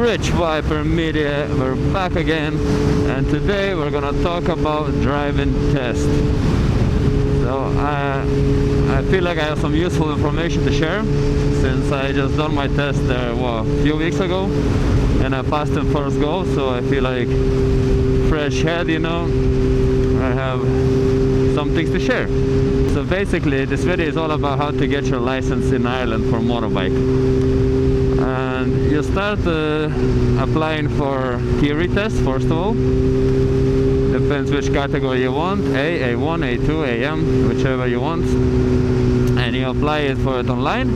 Rich Viper Media. We're back again, and today we're gonna talk about driving test. So I feel like I have some useful information to share, since I just done my test there a few weeks ago, and I passed the first go. So I feel like fresh head, you know. I have some things to share. So basically, this video is all about how to get your license in Ireland for motorbike. And you start applying for theory tests first of all. Depends which category you want, A, A1, A2, AM, whichever you want. And you apply it for it online,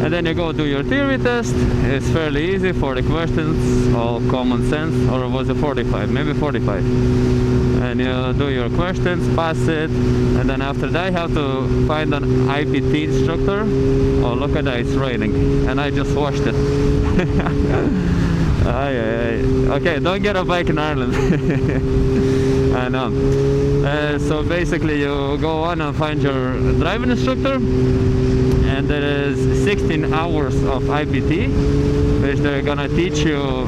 and then you go do your theory test. It's fairly easy, 40 questions, all common sense, or was it 45? Maybe 45. And you do your questions, pass it, and then after that you have to find an IPT instructor. Oh, look at that, it's raining, and I just washed it. Okay, don't get a bike in Ireland. I know. So basically you go on and find your driving instructor, and there is 16 hours of IPT, which they're gonna teach you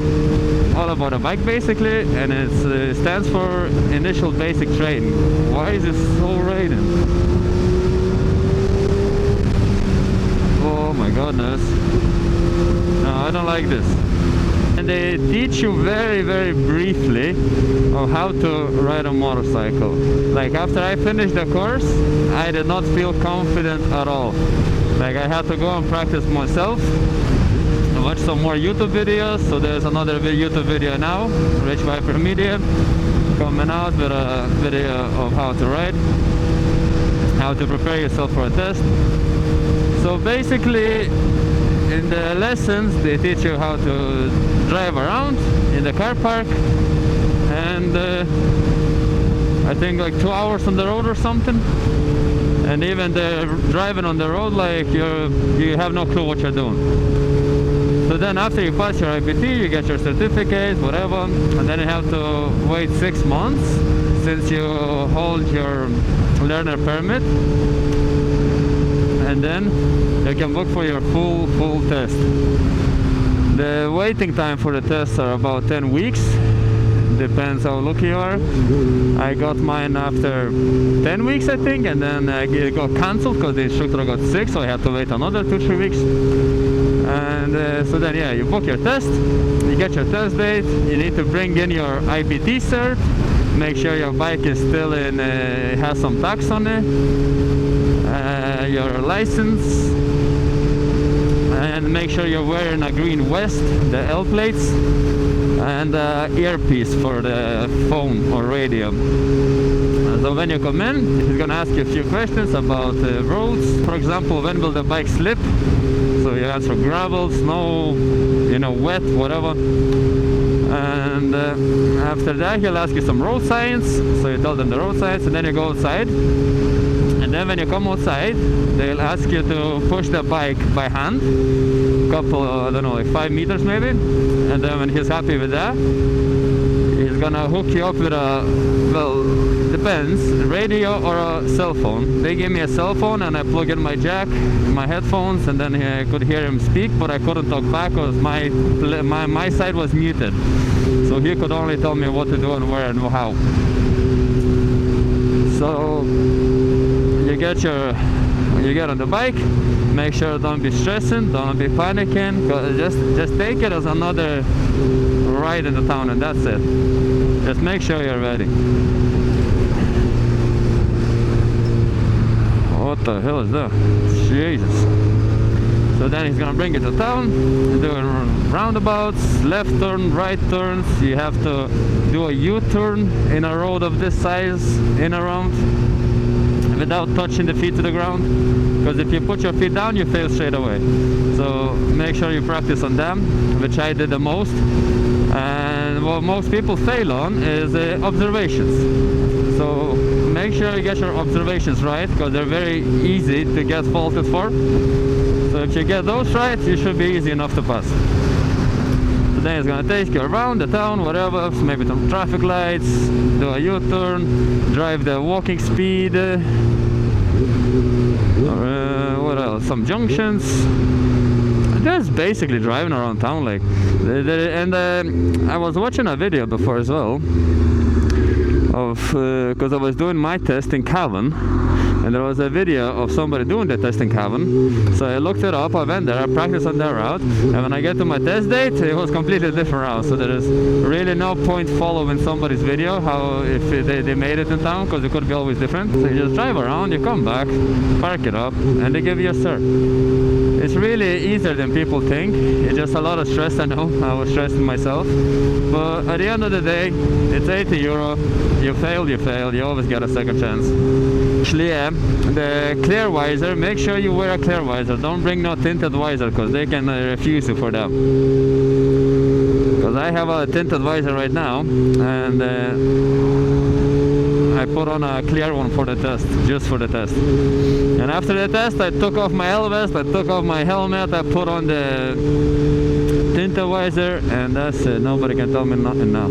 all about a bike basically, and it stands for Initial Basic Training. Why is it so raining? Oh my goodness. No, I don't like this. And they teach you very, very briefly of how to ride a motorcycle. Like after I finished the course, I did not feel confident at all. Like I had to go and practice myself, watch some more YouTube videos. So there's another YouTube video now, Rich Viper Media, coming out with a video of how to ride, how to prepare yourself for a test. So basically, in the lessons, they teach you how to drive around in the car park, and I think like 2 hours on the road or something. And even the driving on the road, like you have no clue what you're doing. So then after you pass your IPT, you get your certificate, whatever, and then you have to wait 6 months since you hold your learner permit, and then you can book for your full test. The waiting time for the tests are about 10 weeks. Depends how lucky you are. I got mine after 10 weeks, I think, and then it got cancelled because the instructor got sick, so I had to wait another 2-3 weeks. And so then, yeah, you book your test, you get your test date, you need to bring in your IPT cert, make sure your bike is still in, has some tax on it, your license, and make sure you're wearing a green vest, the L plates, and earpiece for the phone or radio. So when you come in, he's gonna ask you a few questions about roads. For example, when will the bike slip? So you answer gravel, snow, you know, wet, whatever. And after that, he'll ask you some road signs. So you tell them the road signs, and then you go outside. And then when you come outside, they'll ask you to push the bike by hand, couple, I don't know, like 5 meters maybe. And then when he's happy with that, he's gonna hook you up with a, well, depends, radio or a cell phone. They gave me a cell phone, and I plug in my jack, my headphones, and then I could hear him speak, but I couldn't talk back because my side was muted. So he could only tell me what to do and where and how. So you get on the bike, make sure don't be stressing, don't be panicking, just take it as another ride in the town, and that's it. Just make sure you're ready. What the hell is that? Jesus. So then he's gonna bring you to town, doing roundabouts, left turn, right turns. You have to do a U-turn in a road of this size, in around, without touching the feet to the ground, because if you put your feet down, you fail straight away. So make sure you practice on them, which I did the most. And what most people fail on is observations. So make sure you get your observations right, because they're very easy to get faulted for. So if you get those right, you should be easy enough to pass. So then it's gonna take you around the town, whatever, maybe some traffic lights, do a U-turn, drive the walking speed, what else? Some junctions. just basically driving around town like. And I was watching a video before as well of because I was doing my test in Cavan, and there was a video of somebody doing the test in Cavan. So I looked it up, I went there, I practiced on their route, and when I get to my test date, it was completely different route. So there is really no point following somebody's video how if they made it in town, because it could be always different. So you just drive around, you come back, park it up, and they give you a cert. It's really easier than people think. It's just a lot of stress, I know. I was stressing myself. But at the end of the day, it's 80 euro. You fail, you always get a second chance. Actually, the clear visor, make sure you wear a clear visor. Don't bring no tinted visor, because they can refuse you for that. Because I have a tinted visor right now, and I put on a clear one for the test, just for the test. And after the test, I took off my L-vest, I took off my helmet, I put on the tinted visor, and that's it. Nobody can tell me nothing now.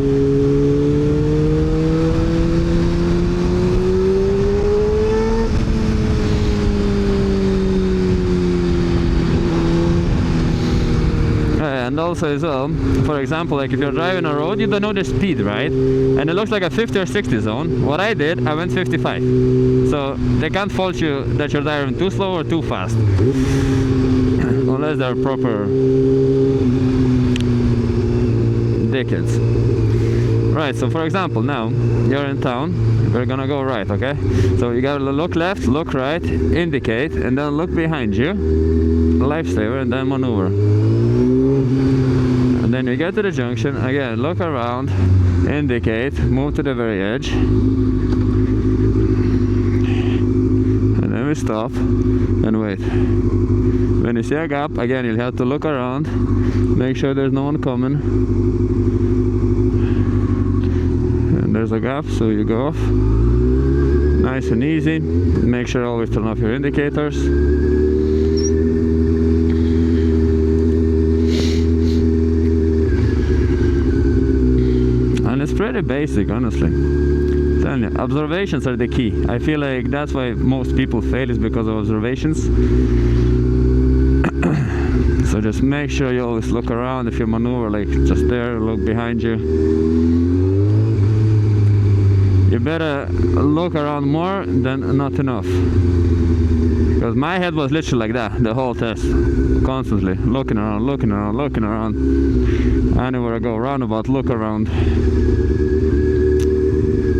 And also as well, for example, like if you're driving a road, you don't know the speed, right? And it looks like a 50 or 60 zone. What I did, I went 55. So they can't fault you that you're driving too slow or too fast. Unless they're proper dickheads. Right, so for example, now you're in town, we're gonna go right, okay? So you gotta look left, look right, indicate, and then look behind you, lifesaver, and then maneuver. And then you get to the junction, again, look around, indicate, move to the very edge, and then we stop and wait. When you see a gap, again, you'll have to look around, make sure there's no one coming. And there's a gap, so you go off. Nice and easy. Make sure always turn off your indicators. It's pretty basic, honestly. I'm telling you, observations are the key. I feel like that's why most people fail, is because of observations. So just make sure you always look around. If you maneuver, like just there, look behind you. You better look around more than not enough. Because my head was literally like that the whole test, constantly looking around, looking around, looking around. Anywhere I go, roundabout, look around.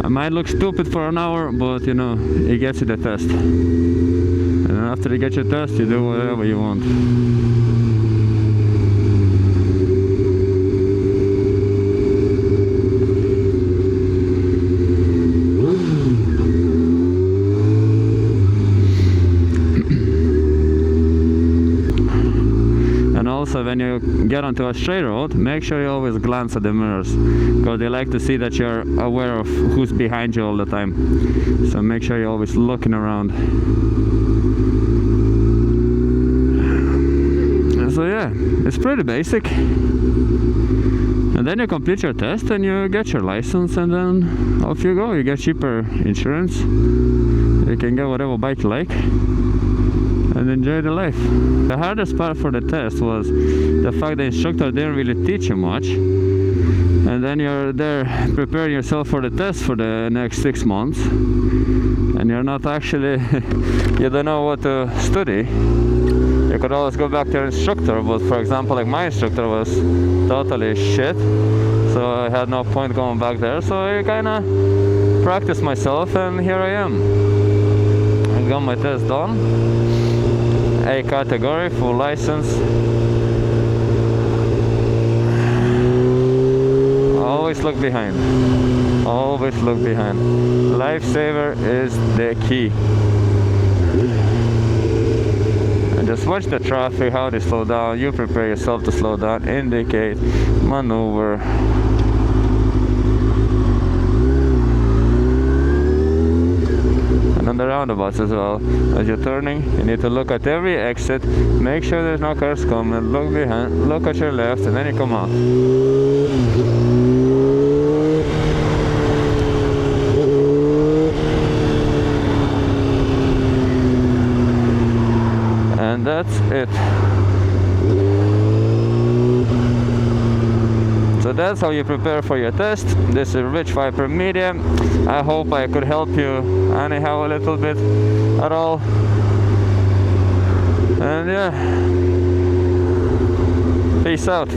I might look stupid for an hour, but you know, it gets you the test. And then after you get your test, you do whatever you want. Also, when you get onto a straight road, make sure you always glance at the mirrors, because they like to see that you're aware of who's behind you all the time. So make sure you're always looking around. So yeah, it's pretty basic. And then you complete your test and you get your license, and then off you go. You get cheaper insurance. You can get whatever bike you like and enjoy the life. The hardest part for the test was the fact the instructor didn't really teach you much, and then you're there preparing yourself for the test for the next 6 months, and you're not actually you don't know what to study. You could always go back to your instructor, but for example, like my instructor was totally shit, so I had no point going back there. So I kind of practiced myself, and here I am. I got my test done. A category, full license. Always look behind. Always look behind. Lifesaver is the key. And just watch the traffic, how they slow down. You prepare yourself to slow down, indicate, maneuver. And on the roundabouts as well, as you're turning, you need to look at every exit, make sure there's no cars coming, look behind, look at your left, and then you come out. And that's it. So that's how you prepare for your test. This is Rich Viper Media. I hope I could help you anyhow a little bit at all. And yeah, peace out.